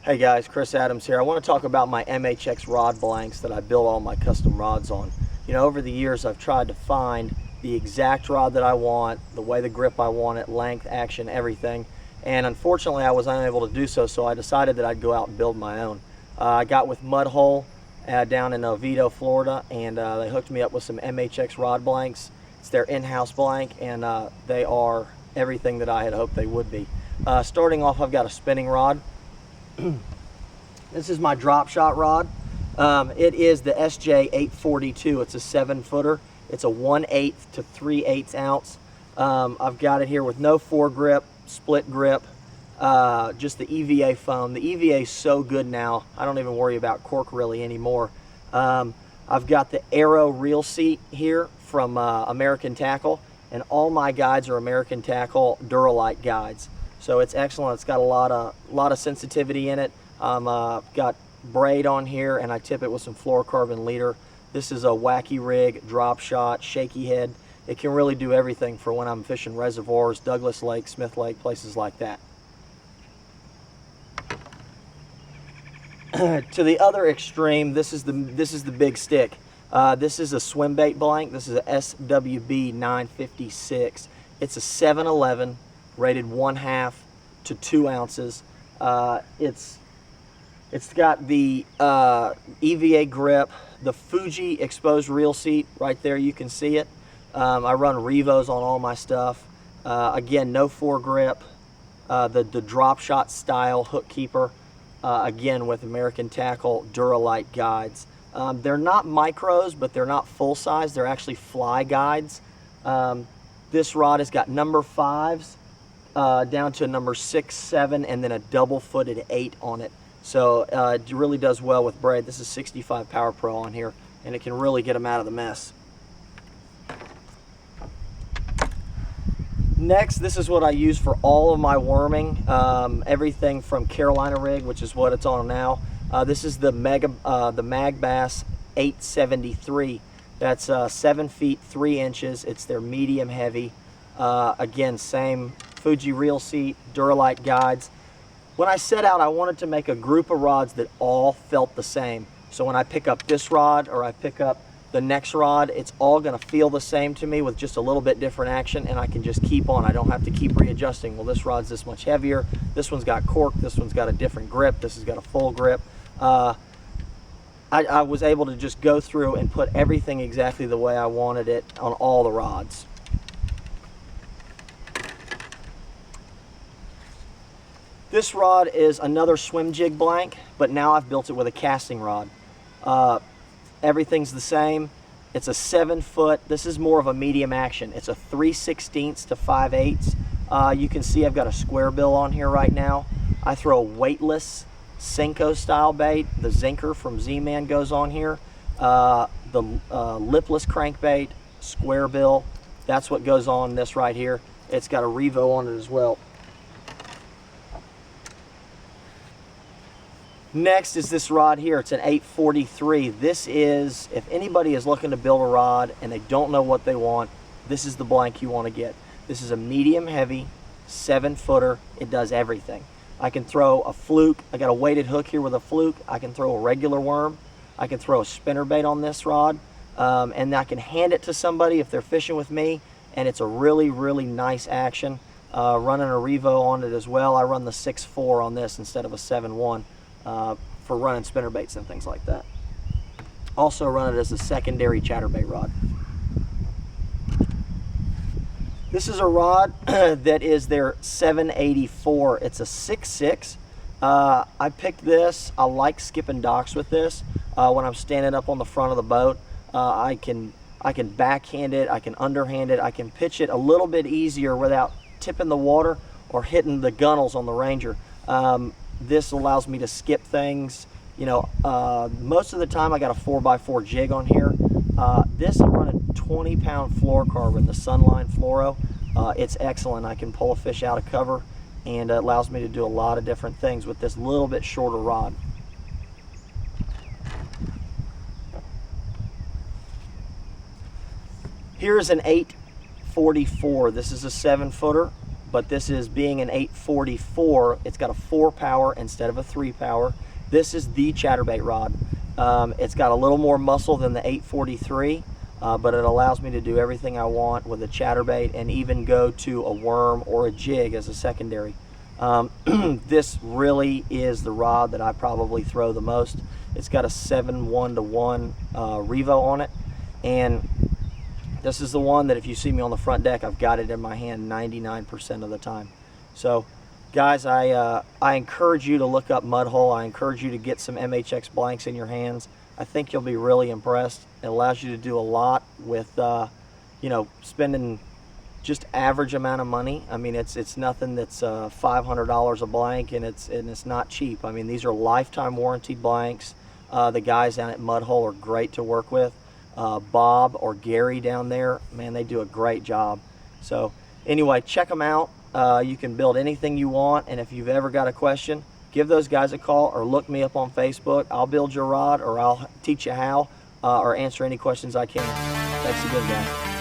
Hey guys, Chris Adams here. I want to talk about my MHX Rod Blanks that I build all my custom rods on. You know, over the years I've tried to find the exact rod that I want, the way the grip I want it, length, action, everything. And unfortunately I was unable to do so, so I decided that I'd go out and build my own. I got with Mudhole down in Oviedo, Florida, and they hooked me up with some MHX Rod Blanks. It's their in-house blank, and they are everything that I had hoped they would be. Starting off, I've got a spinning rod. This is my drop shot rod. It is the SJ 842. It's a 7-footer. It's a 1/8 to 3/8 ounce. I've got it here with no foregrip, split grip, just the EVA foam. The EVA is so good now, I don't even worry about cork really anymore. I've got the Arrow reel seat here from American Tackle, and all my guides are American Tackle Duralite guides. So it's excellent. It's got a lot of sensitivity in it. Got braid on here, and I tip it with some fluorocarbon leader. This is a wacky rig, drop shot, shaky head. It can really do everything for when I'm fishing reservoirs, Douglas Lake, Smith Lake, places like that. To the other extreme, this is the big stick. This is a swim bait blank. This is a SWB 956. It's a 711. Rated 1/2 to 2 ounces. It's got the EVA grip, the Fuji exposed reel seat right there. You can see it. I run Revos on all my stuff. Again, no foregrip. The drop shot style hook keeper. Again, with American Tackle Duralite guides. They're not micros, but they're not full size. They're actually fly guides. This rod has got number 5s. Down to number 6, 7, and then a double-footed 8 on it. So it really does well with braid. This is 65 Power Pro on here, and it can really get them out of the mess. Next, this is what I use for all of my worming. Everything from Carolina rig, which is what it's on now. This is the Mag Bass 873. That's 7 feet 3 inches. It's their medium heavy. Again, same Fuji reel seat, Duralite guides. When I set out, I wanted to make a group of rods that all felt the same. So when I pick up this rod or I pick up the next rod, it's all going to feel the same to me with just a little bit different action, and I can just keep on. I don't have to keep readjusting. Well, this rod's this much heavier. This one's got cork. This one's got a different grip. This has got a full grip. I was able to just go through and put everything exactly the way I wanted it on all the rods. This rod is another swim jig blank, but now I've built it with a casting rod. Everything's the same. It's a 7-foot. This is more of a medium action. It's a 3/16 to 5/8. You can see I've got a square bill on here right now. I throw a weightless Senko style bait. The Zinker from Z-Man goes on here. The lipless crankbait, square bill. That's what goes on this right here. It's got a Revo on it as well. Next is this rod here. It's an 843. This is, if anybody is looking to build a rod and they don't know what they want, this is the blank you want to get. This is a medium heavy 7-footer. It does everything. I can throw a fluke. I got a weighted hook here with a fluke. I can throw a regular worm. I can throw a spinnerbait on this rod, and I can hand it to somebody if they're fishing with me, and it's a really, really nice action. Running a Revo on it as well. I run the 6.4 on this instead of a 7.1. For running spinnerbaits and things like that. Also run it as a secondary chatterbait rod. This is a rod that is their 784. It's a 6.6. I picked this. I like skipping docks with this. When I'm standing up on the front of the boat, I can backhand it, I can underhand it, I can pitch it a little bit easier without tipping the water or hitting the gunnels on the Ranger. This allows me to skip things. You know, most of the time I got a 4x4 jig on here. This I'm running 20-pound fluorocarbon, the Sunline Fluoro. It's excellent. I can pull a fish out of cover, and it allows me to do a lot of different things with this little bit shorter rod. Here's an 844. This is a 7-footer. but this is being an 844. It's got a 4 power instead of a 3 power. This is the chatterbait rod. It's got a little more muscle than the 843, but it allows me to do everything I want with a chatterbait and even go to a worm or a jig as a secondary. This really is the rod that I probably throw the most. It's got a 7:1-to-1 Revo on it, and this is the one that if you see me on the front deck, I've got it in my hand 99% of the time. So guys, I encourage you to look up Mudhole. I encourage you to get some MHX blanks in your hands. I think you'll be really impressed. It allows you to do a lot with you know, spending just average amount of money. I mean, it's nothing that's $500 a blank, and it's not cheap. I mean, these are lifetime warranty blanks. The guys down at Mudhole are great to work with. Bob or Gary down there, man, they do a great job. So anyway, check them out. You can build anything you want, and if you've ever got a question, give those guys a call or look me up on Facebook. I'll build your rod, or I'll teach you how, or answer any questions I can. Thanks again, guys.